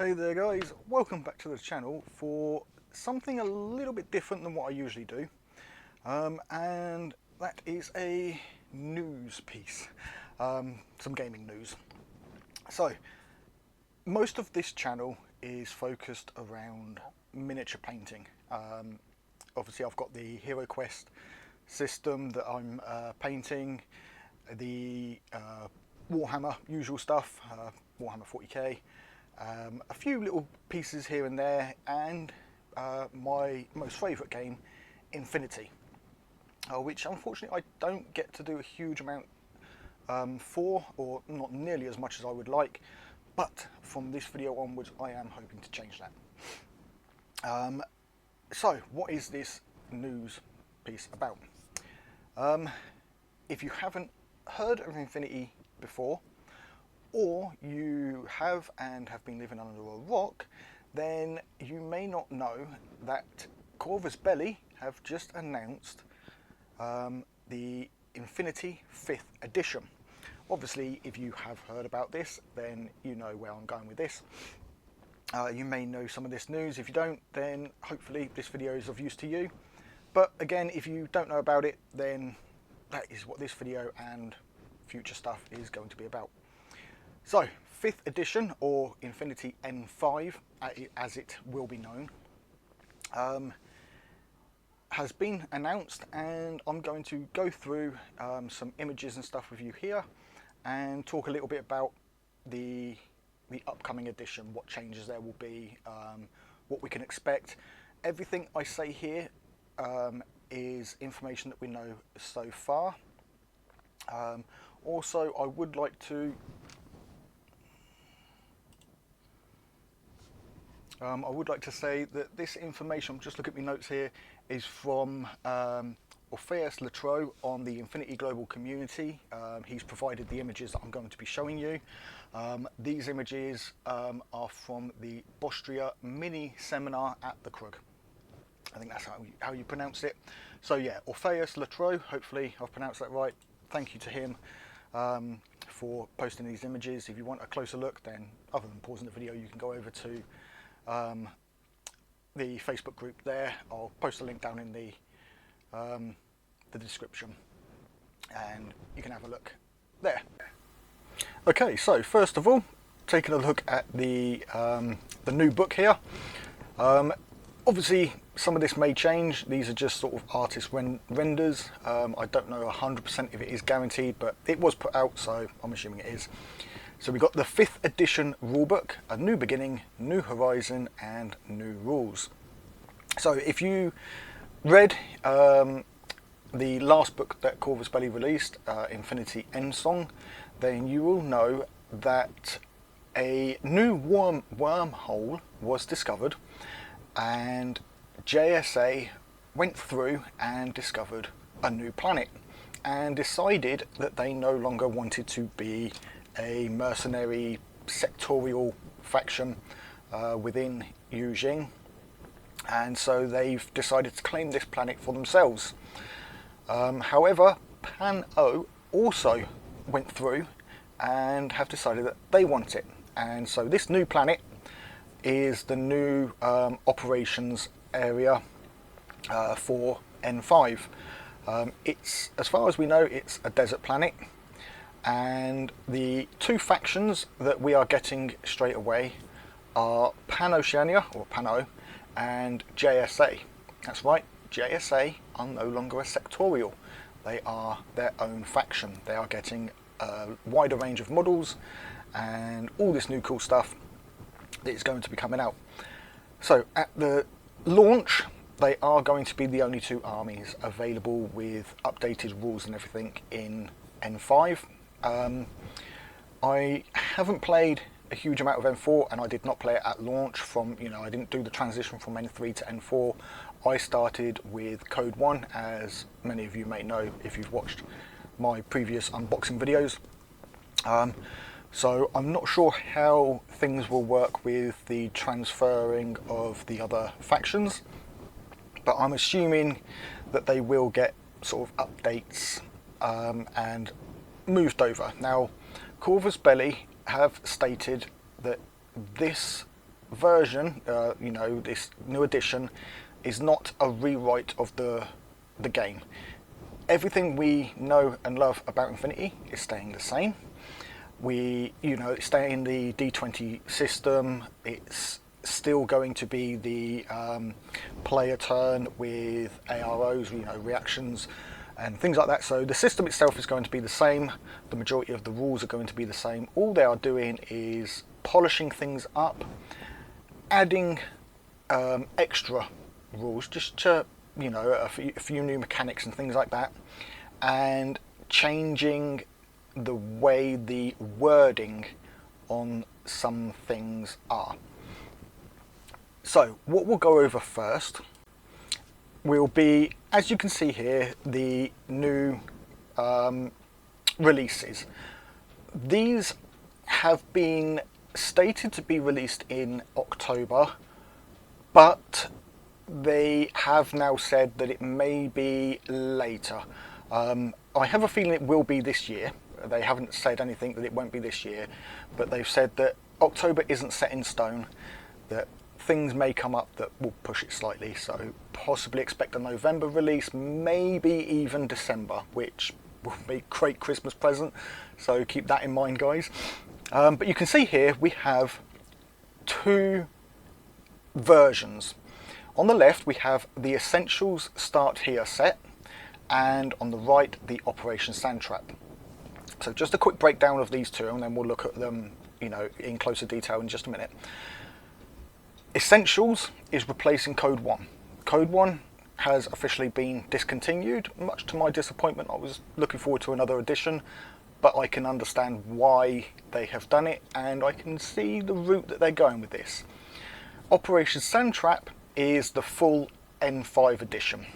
Hey there guys, welcome back to the channel for something a little bit different than what I usually do, and that is a news piece, some gaming news. So most of this channel is focused around miniature painting. Obviously I've got the Hero Quest system that I'm painting, the Warhammer usual stuff, Warhammer 40k, a few little pieces here and there, and my most favourite game, Infinity, which unfortunately I don't get to do a huge amount for, or not nearly as much as I would like, but from this video onwards I am hoping to change that. So what is this news piece about? If you haven't heard of Infinity before, or you have and have been living under a rock, then you may not know that Corvus Belli have just announced the Infinity 5th edition. Obviously, if you have heard about this, then you know where I'm going with this. You may know some of this news. If you don't, then hopefully this video is of use to you. But again, if you don't know about it, then that is what this video and future stuff is going to be about. So, 5th edition, or Infinity N5, as it will be known, has been announced, and I'm going to go through some images and stuff with you here and talk a little bit about the upcoming edition, what changes there will be, what we can expect. Everything I say here is information that we know so far. Also, I would like to say that this information, just look at my notes here, is from Orpheus Latreau on the Infinity Global Community. He's provided the images that I'm going to be showing you. These images are from the Bostria mini seminar at the Krug. I think that's how you pronounce it. So yeah, Orpheus Latreau, hopefully I've pronounced that right. Thank you to him for posting these images. If you want a closer look, then other than pausing the video, you can go over to the Facebook group there. I'll post a link down in the description, and you can have a look there. Okay, so first of all, taking a look at the new book here. Obviously, some of this may change. These are just sort of artist renders. I don't know 100% if it is guaranteed, but it was put out, so I'm assuming it is. So we got the 5th edition rulebook, a new beginning, new horizon, and new rules. So if you read the last book that Corvus Belli released, Infinity Endsong, then you will know that a new wormhole was discovered, and JSA went through and discovered a new planet and decided that they no longer wanted to be a mercenary sectorial faction within Yujing, and so they've decided to claim this planet for themselves. However, Pan-O also went through and have decided that they want it, and so this new planet is the new operations area for N5. It's, as far as we know, it's a desert planet, and the two factions that we are getting straight away are Pan-Oceania, or Pan-O, and JSA. That's right, JSA are no longer a sectorial. They are their own faction. They are getting a wider range of models and all this new cool stuff that is going to be coming out. So at the launch, they are going to be the only two armies available with updated rules and everything in N5. I haven't played a huge amount of N4, and I did not play it at launch. I didn't do the transition from N3 to N4. I started with Code 1, as many of you may know if you've watched my previous unboxing videos. So I'm not sure how things will work with the transferring of the other factions, but I'm assuming that they will get sort of updates and moved over. Now, Corvus Belli have stated that this version, you know, this new edition, is not a rewrite of the game. Everything we know and love about Infinity is staying the same. It's staying in the D20 system. It's still going to be the player turn with AROs, you know, reactions and things like that. So the system itself is going to be the same. The majority of the rules are going to be the same. All they are doing is polishing things up, adding extra rules, just to, you know, a few new mechanics and things like that, and changing the way the wording on some things are. So what we'll go over first will be, as you can see here, the new releases. These have been stated to be released in October, but they have now said that it may be later. I have a feeling it will be this year. They haven't said anything that it won't be this year, but they've said that October isn't set in stone, that things may come up that will push it slightly, so possibly expect a November release, maybe even December, which will be a great Christmas present, so keep that in mind, guys. But you can see here we have two versions. On the left we have the Essentials Start Here set, and on the right the Operation Sandtrap. So just a quick breakdown of these two, and then we'll look at them, you know, in closer detail in just a minute. Essentials is replacing Code 1. Code 1 has officially been discontinued, much to my disappointment. I was looking forward to another edition, but I can understand why they have done it, and I can see the route that they're going with this. Operation Sandtrap is the full N5 edition.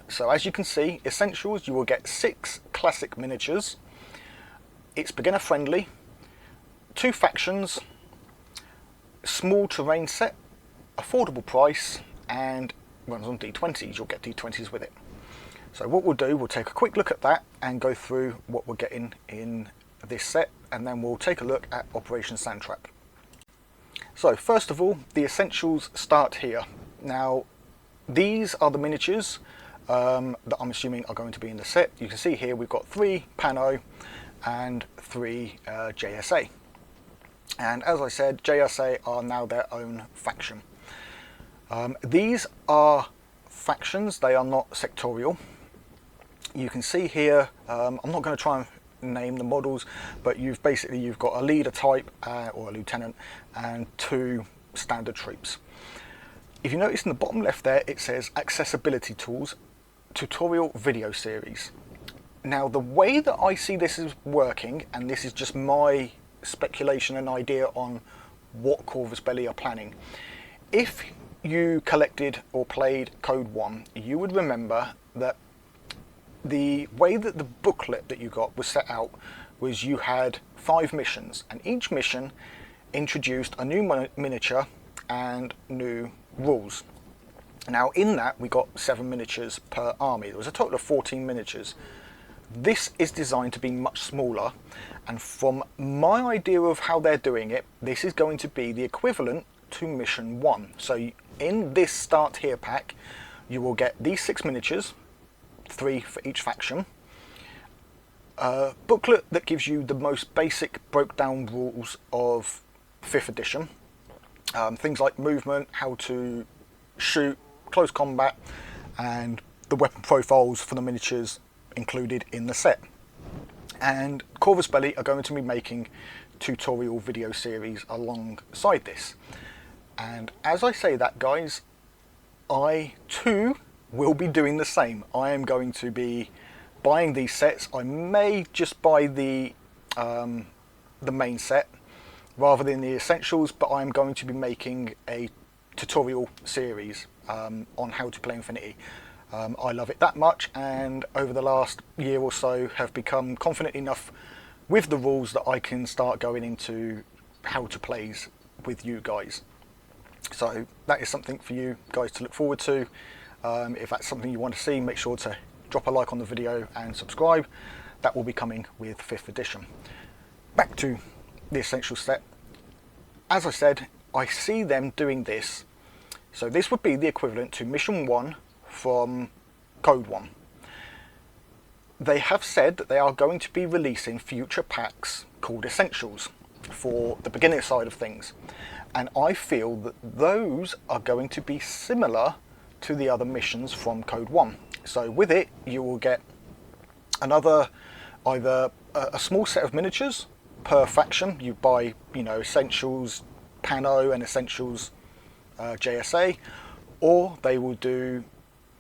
So as you can see, Essentials, you will get 6 classic miniatures. It's beginner friendly, 2 factions, small terrain set, affordable price, and runs on D20s. You'll get D20s with it. So what we'll do, we'll take a quick look at that and go through what we're getting in this set, and then we'll take a look at Operation Sandtrap. So first of all, the Essentials Start Here. Now these are the miniatures that I'm assuming are going to be in the set. You can see here we've got 3 Pano and 3 JSA. And as I said, JSA are now their own faction. These are factions, they are not sectorial. You can see here, I'm not going to try and name the models, but you've got a leader type or a lieutenant and 2 standard troops. If you notice in the bottom left there, it says Accessibility Tools Tutorial Video Series. Now the way that I see this is working, and this is just my speculation and idea on what Corvus Belli are planning. If you collected or played Code 1, you would remember that the way that the booklet that you got was set out was you had 5 missions, and each mission introduced a new miniature and new rules. Now in that we got 7 miniatures per army. There was a total of 14 miniatures. This is designed to be much smaller, and from my idea of how they're doing it, this is going to be the equivalent to mission 1. So in this Start Here pack you will get these 6 miniatures, 3 for each faction, a booklet that gives you the most basic broke down rules of 5th edition, things like movement, how to shoot, close combat, and the weapon profiles for the miniatures included in the set. And Corvus Belli are going to be making tutorial video series alongside this. And as I say that, guys, I too will be doing the same. I am going to be buying these sets. I may just buy the main set rather than the Essentials, but I'm going to be making a tutorial series on how to play Infinity. I love it that much, and over the last year or so have become confident enough with the rules that I can start going into how to plays with you guys. So that is something for you guys to look forward to. If that's something you want to see, make sure to drop a like on the video and subscribe. That will be coming with 5th edition. Back to the Essential set. As I said, I see them doing this. So this would be the equivalent to Mission 1 from Code 1. They have said that they are going to be releasing future packs called Essentials for the beginner side of things. And I feel that those are going to be similar to the other missions from Code 1. So with it, you will get another, either a small set of miniatures per faction. You buy, Essentials Pano and Essentials JSA, or they will do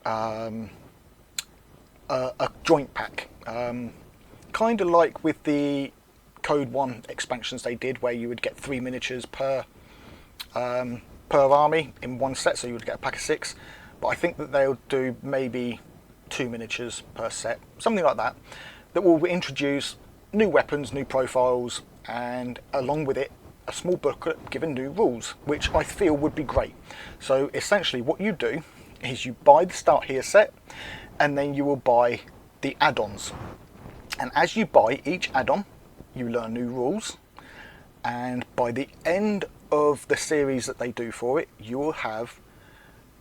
a joint pack, kind of like with the Code 1 expansions they did, where you would get 3 miniatures per army in one set, so you would get a pack of 6. But I think that they'll do maybe 2 miniatures per set, something like that, that will introduce new weapons, new profiles, and along with it a small booklet giving new rules, which I feel would be great. So essentially what you do is you buy the Start Here set, and then you will buy the add-ons. And as you buy each add-on, you learn new rules, and by the end of the series that they do for it, you will have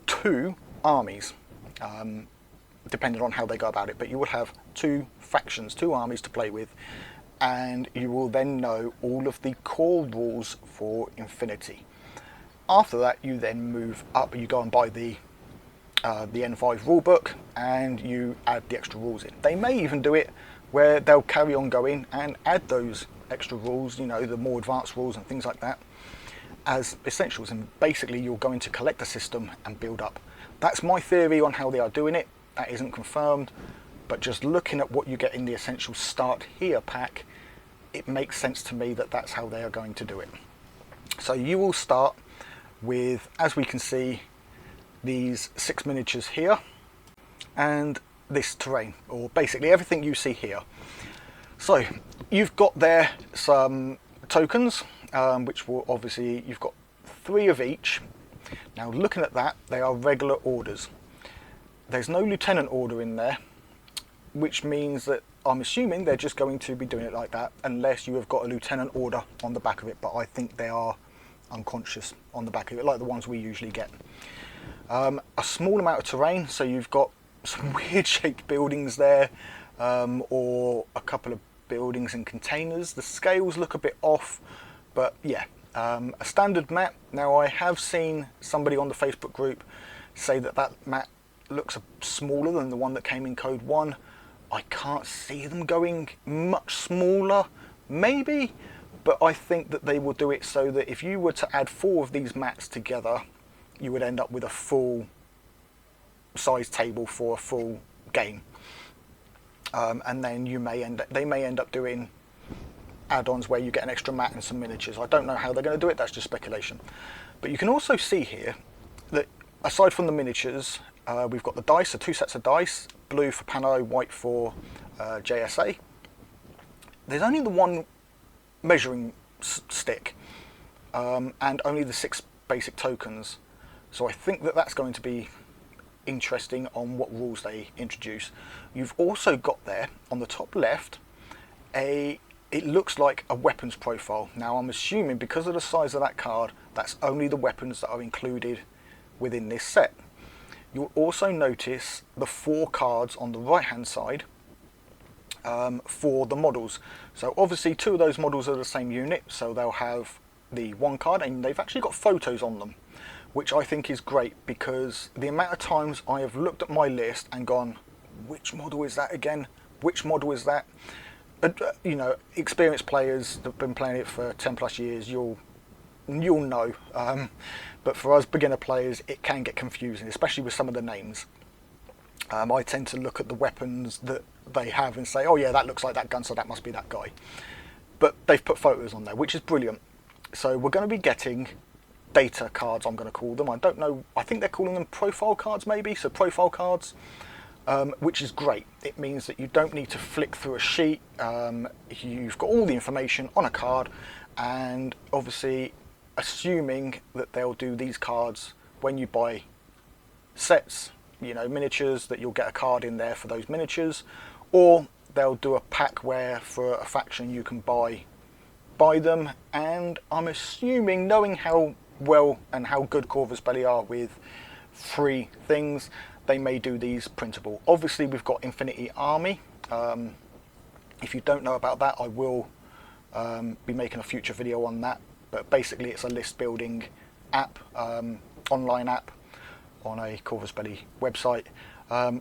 2 armies, depending on how they go about it, but you will have 2 factions, 2 armies to play with, and you will then know all of the core rules for Infinity. After that, you then move up, you go and buy the N5 rulebook, and you add the extra rules in. They may even do it where they'll carry on going and add those extra rules, the more advanced rules and things like that, as essentials, and basically you're going to collect the system and build up. That's my theory on how they are doing it. That isn't confirmed, but just looking at what you get in the Essentials Start Here pack, it makes sense to me that that's how they are going to do it. So you will start with, as we can see, these 6 miniatures here and this terrain, or basically everything you see here. So you've got there some tokens, which will obviously, you've got 3 of each. Now looking at that, they are regular orders. There's no lieutenant order in there, which means that I'm assuming they're just going to be doing it like that, unless you have got a lieutenant order on the back of it, but I think they are unconscious on the back of it, like the ones we usually get. A small amount of terrain, so you've got some weird shaped buildings there, or a couple of buildings and containers. The scales look a bit off, but yeah, a standard map. Now I have seen somebody on the Facebook group say that that map looks smaller than the one that came in Code 1. I can't see them going much smaller, maybe, but I think that they will do it so that if you were to add 4 of these mats together, you would end up with a full size table for a full game. And then they may end up doing add-ons where you get an extra mat and some miniatures. I don't know how they're going to do it, that's just speculation. But you can also see here that aside from the miniatures, we've got the dice, so 2 sets of dice, blue for Pano, white for JSA. There's only the 1 measuring stick, and only the 6 basic tokens. So I think that that's going to be interesting on what rules they introduce. You've also got there on the top left it looks like a weapons profile. Now I'm assuming because of the size of that card, that's only the weapons that are included within this set. You'll also notice the 4 cards on the right hand side for the models. So obviously 2 of those models are the same unit, so they'll have the 1 card, and they've actually got photos on them, which I think is great, because the amount of times I have looked at my list and gone, which model is that again? Which model is that? Experienced players that have been playing it for 10 plus years, you'll know. But for us beginner players, it can get confusing, especially with some of the names. I tend to look at the weapons that they have and say, oh yeah, that looks like that gun, so that must be that guy. But they've put photos on there, which is brilliant. So we're going to be getting data cards, I'm going to call them. I don't know, I think they're calling them profile cards maybe, so profile cards, which is great. It means that you don't need to flick through a sheet. You've got all the information on a card, and obviously assuming that they'll do these cards when you buy sets, miniatures, that you'll get a card in there for those miniatures, or they'll do a pack where for a faction you can buy them. And I'm assuming, knowing how well and how good Corvus Belli are with free things, they may do these printable. Obviously we've got Infinity Army. If you don't know about that, I will be making a future video on that, but basically it's a list building app, online app on a Corvus Belli website,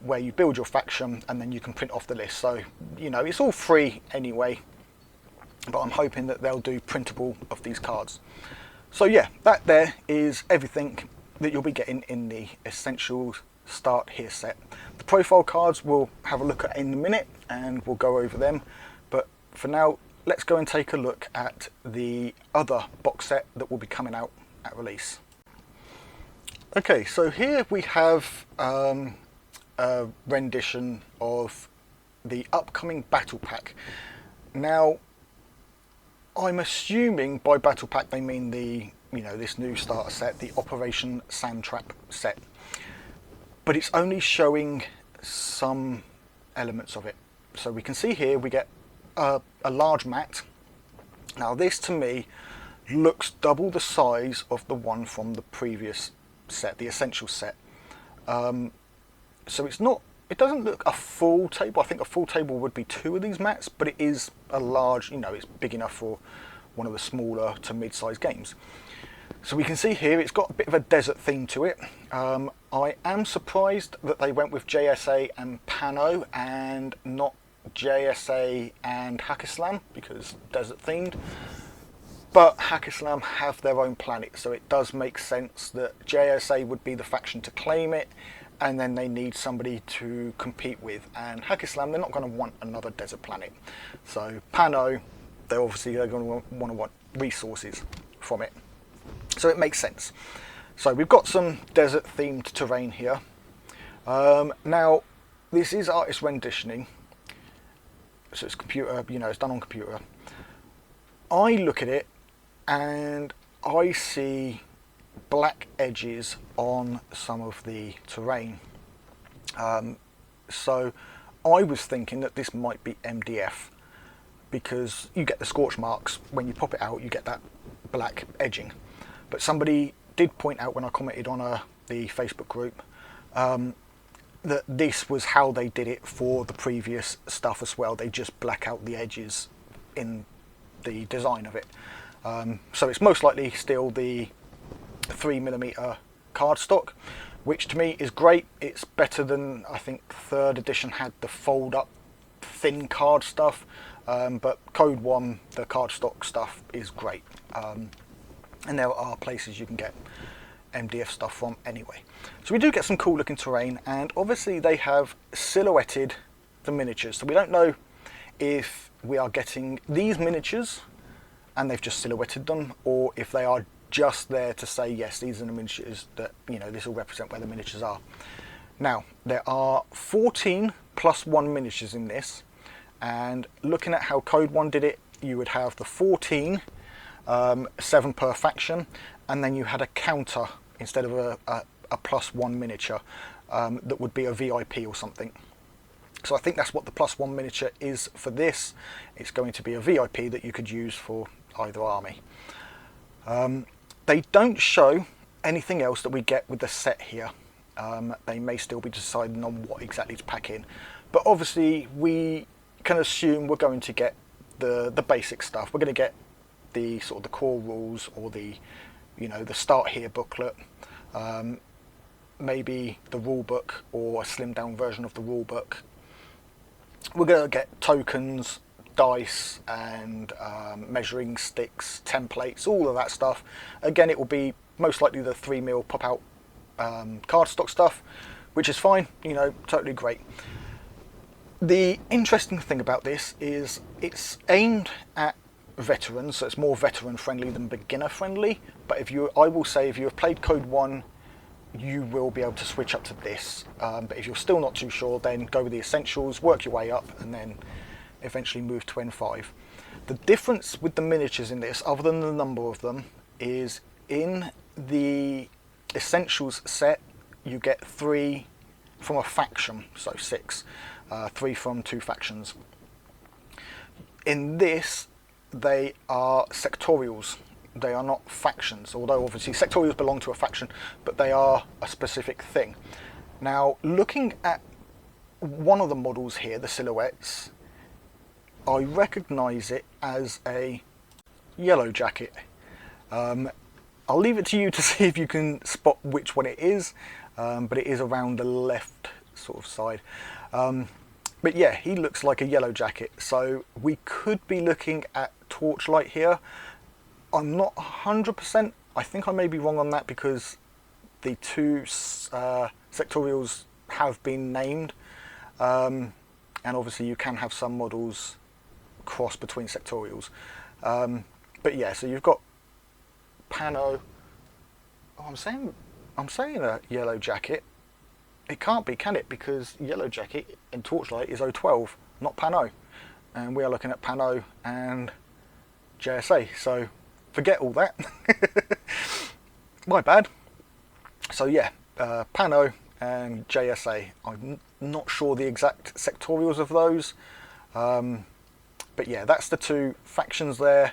where you build your faction and then you can print off the list. So, you know, it's all free anyway, but I'm hoping that they'll do printable of these cards. So yeah, that there is everything that you'll be getting in the Essentials Start Here set. The profile cards we'll have a look at in a minute and we'll go over them, but for now let's go and take a look at the other box set that will be coming out at release. Okay, so here we have a rendition of the upcoming battle pack. Now, I'm assuming by battle pack they mean the, you know, this new starter set, the Operation Sandtrap set, but it's only showing some elements of it. So we can see here we get a large mat. Now this to me looks double the size of the one from the previous set, the Essential set. So it's not, it doesn't look a full table. I think a full table would be 2 of these mats, but it is a large, you know, it's big enough for one of the smaller to mid-sized games. So we can see here it's got a bit of a desert theme to it. I am surprised that they went with JSA and Pano and not JSA and Hackislam, because desert themed. But Hackislam have their own planet, so it does make sense that JSA would be the faction to claim it, and then they need somebody to compete with. And Hackislam, they're not going to want another desert planet. So Pano, they're going to want resources from it. So it makes sense. So we've got some desert themed terrain here. Now, this is artist renditioning, so it's computer, you know, it's done on computer. I look at it and I see black edges on some of the terrain. So I was thinking that this might be MDF, because you get the scorch marks when you pop it out, you get that black edging. But somebody did point out when I commented on the Facebook group that this was how they did it for the previous stuff as well. They just black out the edges in the design of it. So it's most likely still the 3mm cardstock, which to me is great. It's better than, I think 3rd edition had the fold up thin card stuff, but Code 1, the cardstock stuff is great. And there are places you can get MDF stuff from anyway. So we do get some cool looking terrain, and obviously they have silhouetted the miniatures. So we don't know if we are getting these miniatures and they've just silhouetted them, or if they are just there to say, yes, these are the miniatures that, you know, this will represent where the miniatures are. Now, there are 14 plus 1 miniatures in this, and looking at how Code 1 did it, you would have the 14, 7 per faction, and then you had a counter instead of a plus 1 miniature that would be a VIP or something. So I think that's what the plus 1 miniature is for this. It's going to be a VIP that you could use for either army. They don't show anything else that we get with the set here. They may still be deciding on what exactly to pack in, but obviously we can assume we're going to get the basic stuff. We're going to get the sort of the core rules, or the, you know, the Start Here booklet, maybe the rule book or a slimmed down version of the rule book. We're going to get tokens, dice, and measuring sticks, templates, all of that stuff. Again, it will be most likely the 3mm pop out cardstock stuff, which is fine, you know, totally great. The interesting thing about this is it's aimed at veterans, so it's more veteran friendly than beginner friendly. But I will say, if you have played Code 1, you will be able to switch up to this. But if you're still not too sure, then go with the Essentials, work your way up, and then eventually move to N5. The difference with the miniatures in this, other than the number of them, is in the Essentials set you get 3 from a faction, so 6, 3 from 2 factions. In this, they are sectorials, They are not factions, although obviously sectorials belong to a faction, but they are a specific thing. Now, looking at one of the models here, the silhouettes, I recognise it as a yellow jacket. I'll leave it to you to see if you can spot which one it is, but it is around the left sort of side. But yeah, he looks like a yellow jacket, so we could be looking at Torchlight here. I'm not 100%, I think I may be wrong on that because the two sectorials have been named, and obviously you can have some models cross between sectorials. But yeah, so you've got Pano. Oh, I'm saying a yellow jacket. It can't be, can it? Because yellow jacket in Torchlight is 012, not Pano, and we are looking at Pano and JSA. So forget all that. My bad. So yeah, Pano and JSA. I'm not sure the exact sectorials of those, but yeah, that's the two factions there,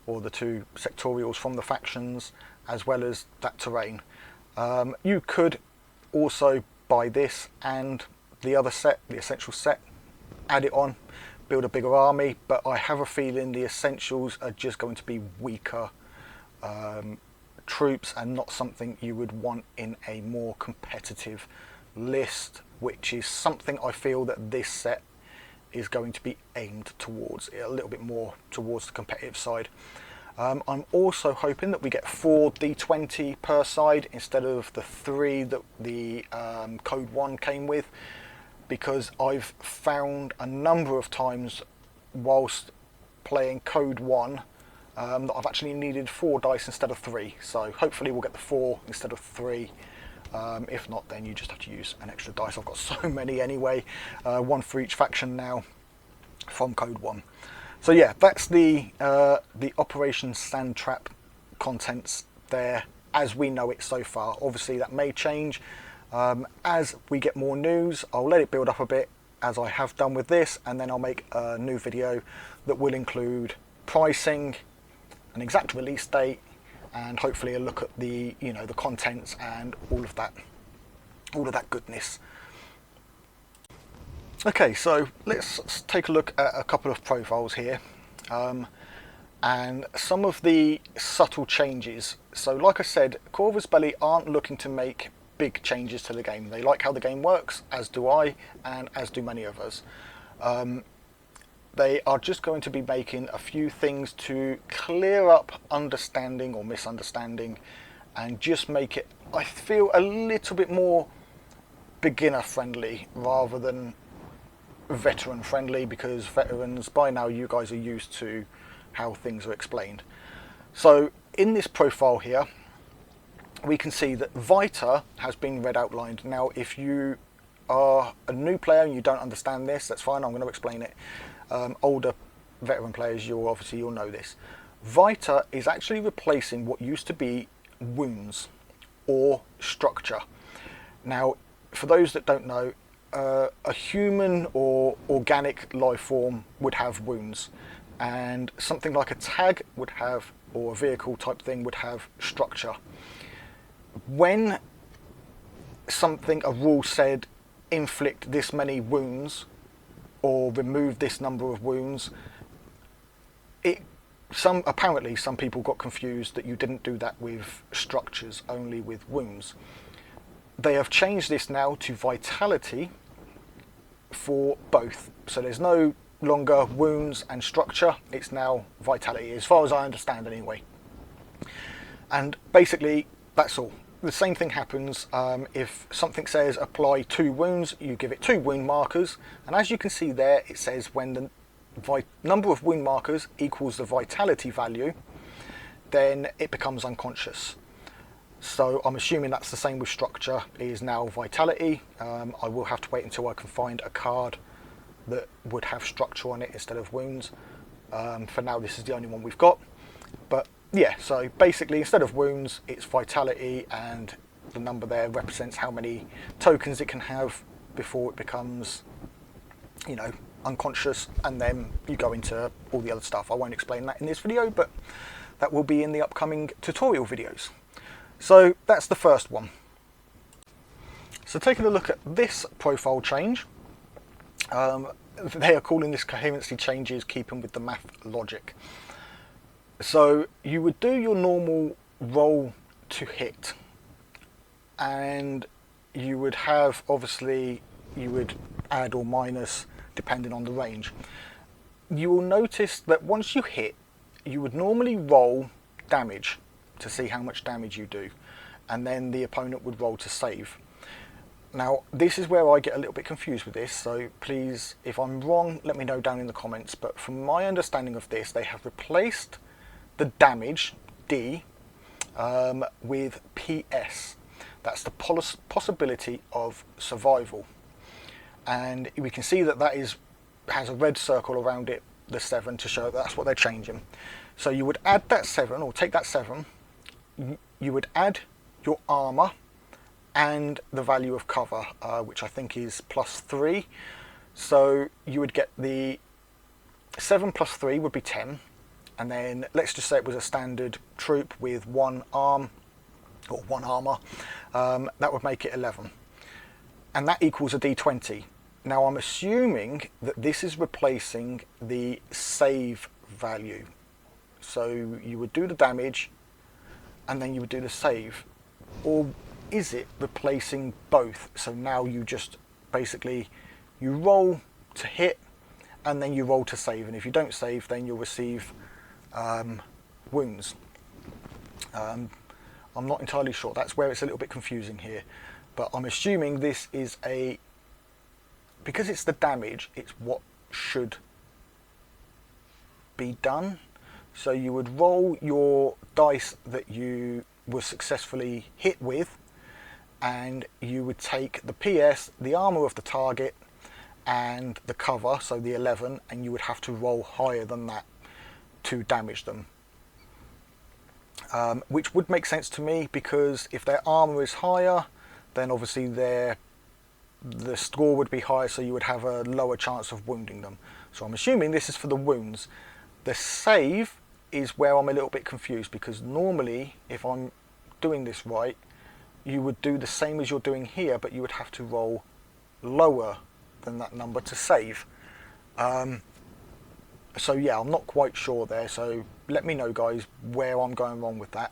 or the two sectorials from the factions, as well as that terrain. You could also buy this and the other set, the essential set, add it on, build a bigger army, but I have a feeling the essentials are just going to be weaker troops and not something you would want in a more competitive list, which is something I feel that this set is going to be aimed towards, a little bit more towards the competitive side. I'm also hoping that we get 4 D20 per side instead of the 3 that the Code 1 came with, because I've found a number of times whilst playing Code 1 that I've actually needed 4 dice instead of 3, so hopefully we'll get the 4 instead of 3. If not, then you just have to use an extra dice. I've got so many anyway, 1 for each faction now from Code 1. So yeah, that's the Operation Sand Trap contents there as we know it so far. Obviously that may change as we get more news. I'll let it build up a bit, as I have done with this, and then I'll make a new video that will include pricing, an exact release date, and hopefully a look at the the contents and all of that goodness. Okay, so let's take a look at a couple of profiles here, and some of the subtle changes. So like I said, Corvus Belli aren't looking to make big changes to the game. They like how the game works, as do I, and as do many of us. They are just going to be making a few things to clear up understanding or misunderstanding, and just make it, I feel, a little bit more beginner friendly rather than veteran friendly, because veterans, by now you guys are used to how things are explained. So in this profile here we can see that Vita has been red outlined. Now if you are a new player and you don't understand this, that's fine, I'm going to explain it. Older veteran players, you'll know this. Vita is actually replacing what used to be wounds or structure. Now for those that don't know, a human or organic life form would have wounds, and something like a tag would have, or a vehicle type thing would have structure. When a rule said inflict this many wounds or remove this number of wounds, apparently some people got confused that you didn't do that with structures, only with wounds. They have changed this now to vitality for both. So there's no longer wounds and structure, it's now vitality, as far as I understand anyway. And basically that's all. The same thing happens if something says apply 2 wounds, you give it 2 wound markers, and as you can see there, it says when the number of wound markers equals the vitality value, then it becomes unconscious. So I'm assuming that's the same with structure, is now vitality. I will have to wait until I can find a card that would have structure on it instead of wounds. For now this is the only one we've got, but yeah, so basically instead of wounds it's vitality, and the number there represents how many tokens it can have before it becomes unconscious, and then you go into all the other stuff. I won't explain that in this video, but that will be in the upcoming tutorial videos. So that's the first one. So taking a look at this profile change, they are calling this coherency changes keeping with the math logic. So you would do your normal roll to hit, and you would have, obviously, you would add or minus depending on the range. You will notice that once you hit, you would normally roll damage to see how much damage you do, and then the opponent would roll to save. Now this is where I get a little bit confused with this, so please, if I'm wrong, let me know down in the comments, but from my understanding of this, they have replaced the damage, D, with PS. That's the possibility of survival, and we can see that has a red circle around it, the 7, to show that's what they're changing. So you would add that 7, or take that 7, you would add your armor and the value of cover, which I think is +3. So you would get the 7 plus 3 would be 10, and then let's just say it was a standard troop with 1 arm or 1 armor, that would make it 11, and that equals a d20. Now I'm assuming that this is replacing the save value, so you would do the damage and then you would do the save, or is it replacing both? So now you just basically you roll to hit and then you roll to save, and if you don't save then you'll receive wounds. I'm not entirely sure, that's where it's a little bit confusing here, but I'm assuming this is because it's the damage, it's what should be done. So you would roll your dice that you were successfully hit with, and you would take the PS, the armor of the target, and the cover, so the 11, and you would have to roll higher than that to damage them. Which would make sense to me, because if their armor is higher, then obviously the score would be higher, so you would have a lower chance of wounding them. So I'm assuming this is for the wounds. The save is where I'm a little bit confused, because normally, if I'm doing this right, you would do the same as you're doing here, but you would have to roll lower than that number to save. So yeah, I'm not quite sure there, so let me know guys where I'm going wrong with that.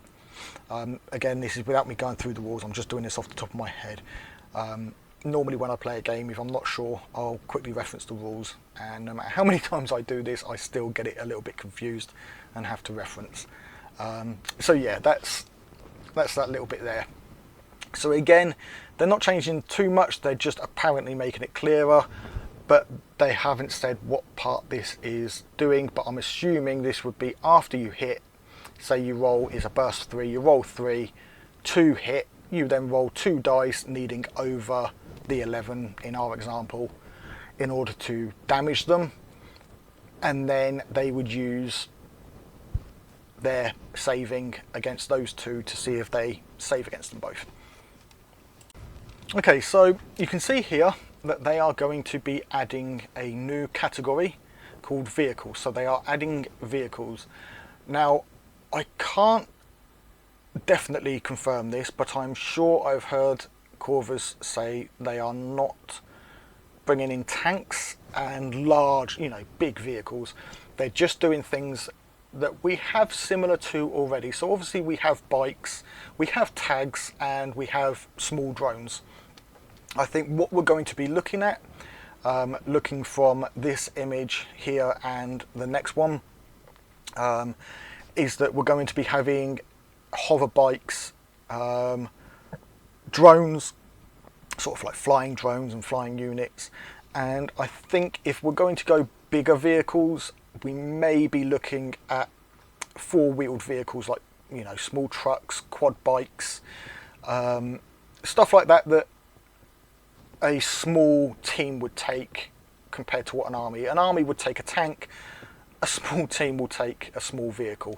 Again, this is without me going through the rules, I'm just doing this off the top of my head. Normally when I play a game, if I'm not sure, I'll quickly reference the rules, and no matter how many times I do this, I still get it a little bit confused and have to reference. So yeah, that's that little bit there. So again, they're not changing too much, they're just apparently making it clearer, but they haven't said what part this is doing, but I'm assuming this would be after you hit. Say you roll is a burst 3, you roll 3 to hit, you then roll 2 dice needing over the 11 in our example in order to damage them, and then they would use their saving against those 2 to see if they save against them both. Okay, so you can see here that they are going to be adding a new category called vehicles. So they are adding vehicles. Now, I can't definitely confirm this, but I'm sure I've heard Corvus say they are not bringing in tanks and large, big vehicles. They're just doing things that we have similar to already. So obviously we have bikes, we have tags, and we have small drones. I think what we're going to be looking at, looking from this image here and the next one, is that we're going to be having hover bikes, drones, sort of like flying drones and flying units. And I think if we're going to go bigger vehicles, we may be looking at 4-wheeled vehicles like, small trucks, quad bikes, stuff like that, that a small team would take compared to what an army would take a tank. A small team will take a small vehicle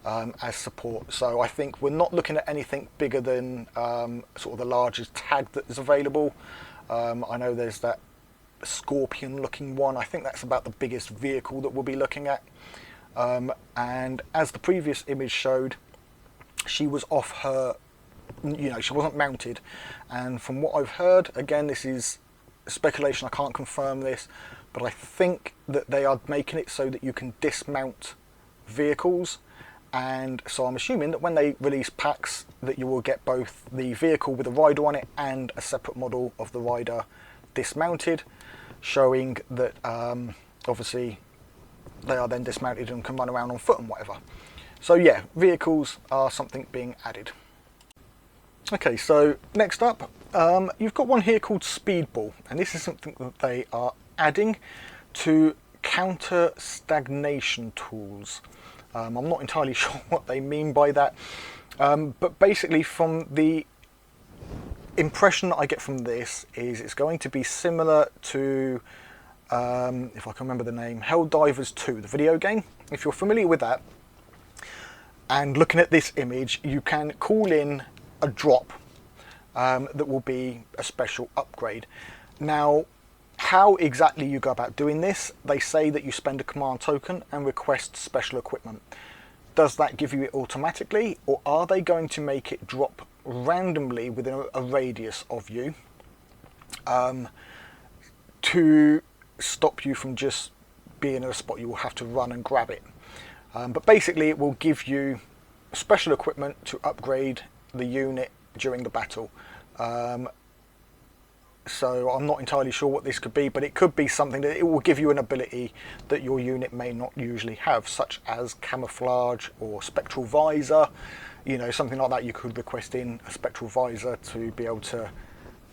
as support. So I think we're not looking at anything bigger than sort of the largest tag that is available. I know there's that Scorpion looking one. I think that's about the biggest vehicle that we'll be looking at. And as the previous image showed, she was off her, she wasn't mounted. And from what I've heard, again, this is speculation, I can't confirm this, but I think that they are making it so that you can dismount vehicles. And so I'm assuming that when they release packs, that you will get both the vehicle with a rider on it and a separate model of the rider dismounted, showing that obviously they are then dismounted and can run around on foot and whatever. So yeah, vehicles are something being added. Okay, so next up, you've got one here called Speedball, and this is something that they are adding to counter stagnation tools. I'm not entirely sure what they mean by that, but basically from the impression that I get from this is it's going to be similar to, if I can remember the name, Helldivers 2, the video game. If you're familiar with that, and looking at this image, you can call in a drop that will be a special upgrade. Now, how exactly you go about doing this, they say that you spend a command token and request special equipment. Does that give you it automatically, or are they going to make it drop randomly within a radius of you to stop you from just being in a spot you will have to run and grab it? But basically it will give you special equipment to upgrade the unit during the battle. So I'm not entirely sure what this could be, but it could be something that it will give you an ability that your unit may not usually have, such as camouflage or spectral visor, something like that. You could request in a spectral visor to be able to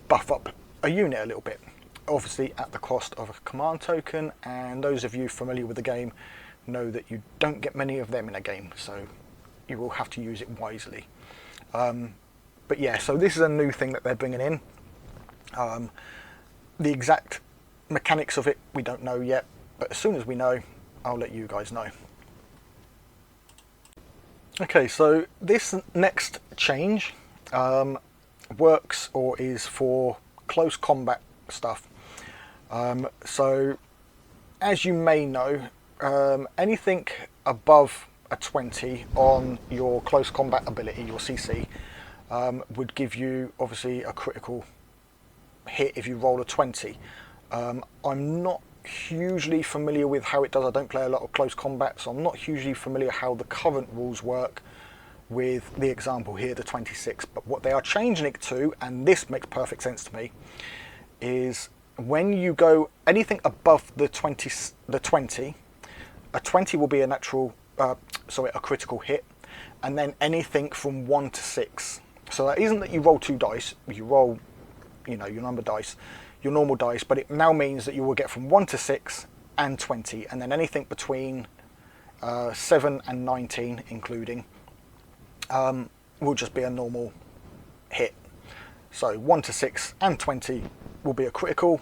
buff up a unit a little bit, obviously at the cost of a command token, and those of you familiar with the game know that you don't get many of them in a game, so you will have to use it wisely. But yeah, so this is a new thing that they're bringing in. The exact mechanics of it we don't know yet, but as soon as we know, I'll let you guys know. Okay, so this next change works or is for close combat stuff. So as you may know, anything above a 20 on your close combat ability, your CC, would give you obviously a critical hit if you roll a 20. I'm not hugely familiar with how it does. I don't play a lot of close combat, so I'm not hugely familiar how the current rules work with the example here, the 26. But what they are changing it to, and this makes perfect sense to me, is when you go anything above the 20, a 20 will be a a critical hit, and then anything from 1 to 6. So that isn't that you roll 2 dice, you roll your number dice, your normal dice, but it now means that you will get from 1 to 6 and 20, and then anything between 7 and 19 including will just be a normal hit. So 1 to 6 and 20 will be a critical.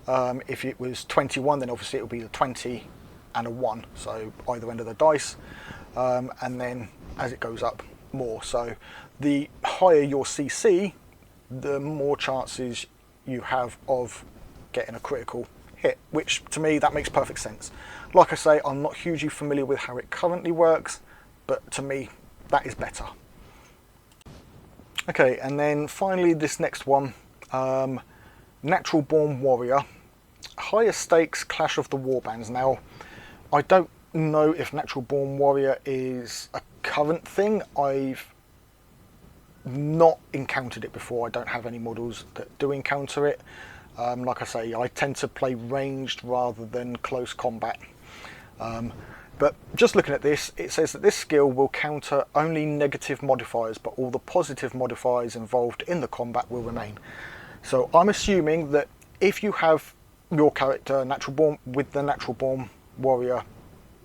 If it was 21, then obviously it will be a 20 and a 1, so either end of the dice, and then as it goes up, more. So the higher your CC, the more chances you have of getting a critical hit, which to me that makes perfect sense. Like I say, I'm not hugely familiar with how it currently works, but to me that is better. Okay, and then finally this next one, Natural Born Warrior, higher stakes Clash of the Warbands. Now I don't know if Natural Born Warrior is a current thing. I've not encountered it before. I don't have any models that do encounter it. Like I say, I tend to play ranged rather than close combat. But just looking at this, it says that this skill will counter only negative modifiers, but all the positive modifiers involved in the combat will remain. So I'm assuming that if you have your character Natural Born with the Natural Born Warrior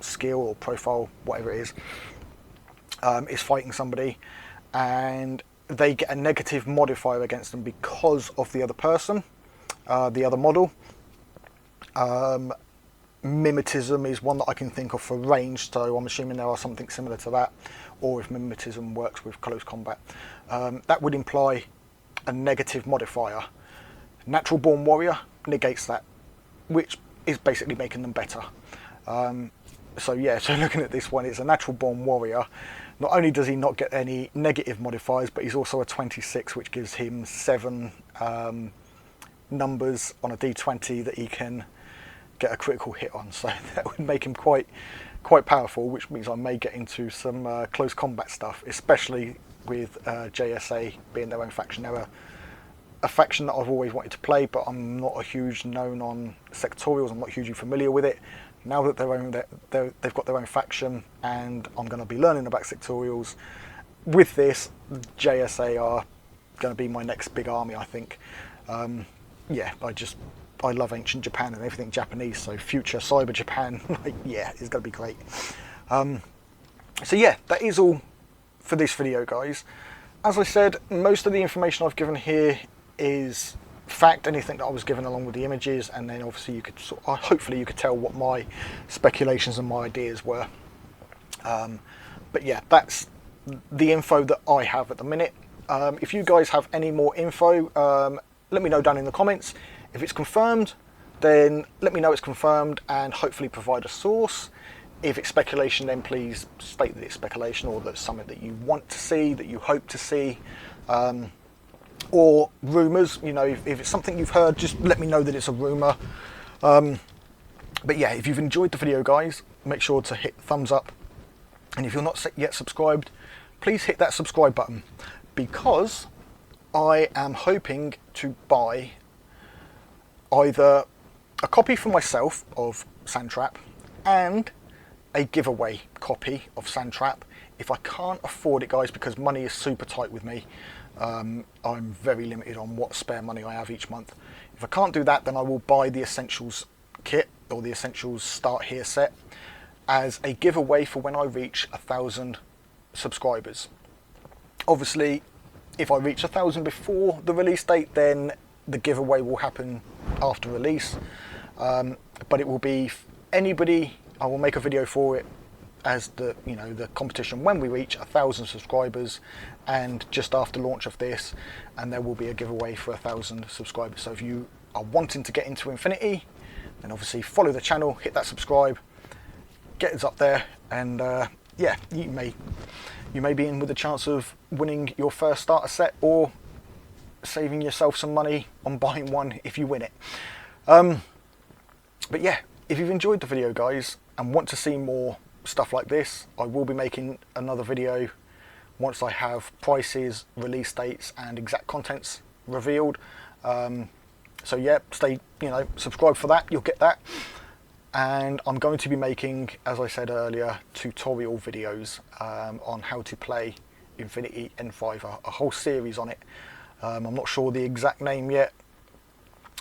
skill or profile, whatever it is fighting somebody, and they get a negative modifier against them because of the other person, the other model. Mimetism is one that I can think of for range, so I'm assuming there are something similar to that, or if mimetism works with close combat. That would imply a negative modifier. Natural Born Warrior negates that, which is basically making them better. So yeah, so looking at this one, it's a natural born warrior. Not only does he not get any negative modifiers, but he's also a 26, which gives him 7 numbers on a d20 that he can get a critical hit on. So that would make him quite powerful, which means I may get into some close combat stuff, especially with JSA being their own faction. They're a faction that I've always wanted to play, but I'm not a huge known on sectorials. I'm not hugely familiar with it. Now that they've got their own faction, and I'm going to be learning about sectorials with this, JSA are going to be my next big army, I think. Yeah, I love ancient Japan and everything Japanese, so future cyber Japan, like, yeah, it's going to be great. So yeah, that is all for this video, guys. As I said, most of the information I've given here is fact, anything that I was given along with the images, and then obviously you could hopefully you could tell what my speculations and my ideas were. But yeah, that's the info that I have at the minute. If you guys have any more info, let me know down in the comments. If it's confirmed, then let me know it's confirmed and hopefully provide a source. If it's speculation, then please state that it's speculation, or that it's something that you want to see, that you hope to see. Or rumours, you know, if it's something you've heard, just let me know that it's a rumour. But yeah, if you've enjoyed the video, guys, make sure to hit thumbs up. And if you're not yet subscribed, please hit that subscribe button, because I am hoping to buy either a copy for myself of Sandtrap and a giveaway copy of Sandtrap. If I can't afford it, guys, because money is super tight with me, I'm very limited on what spare money I have each month. If I can't do that, then I will buy the Essentials kit, or the Essentials Start Here set, as a giveaway for when I reach 1,000 subscribers. Obviously, if I reach 1,000 before the release date, then the giveaway will happen after release. But it will be anybody. I will make a video for it as the competition when we reach 1,000 subscribers, and just after launch of this, and there will be a giveaway for 1,000 subscribers. So if you are wanting to get into Infinity, then obviously follow the channel, hit that subscribe, get us up there, and yeah, you may be in with a chance of winning your first starter set, or saving yourself some money on buying one if you win it. But yeah, if you've enjoyed the video, guys, and want to see more stuff like this, I will be making another video once I have prices, release dates, and exact contents revealed. So yeah, subscribe for that, you'll get that. And I'm going to be making, as I said earlier, tutorial videos on how to play Infinity N5, a whole series on it. I'm not sure the exact name yet.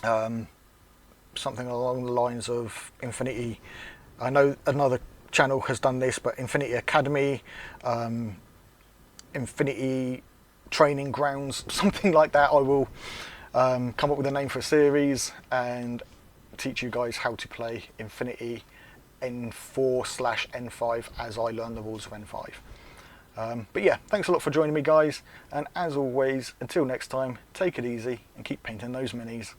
Something along the lines of Infinity. I know another channel has done this, but Infinity Academy, Infinity Training Grounds, something like that. I will come up with a name for a series and teach you guys how to play Infinity N4/N5 as I learn the rules of N5. But yeah, thanks a lot for joining me, guys, and as always, until next time, take it easy and keep painting those minis.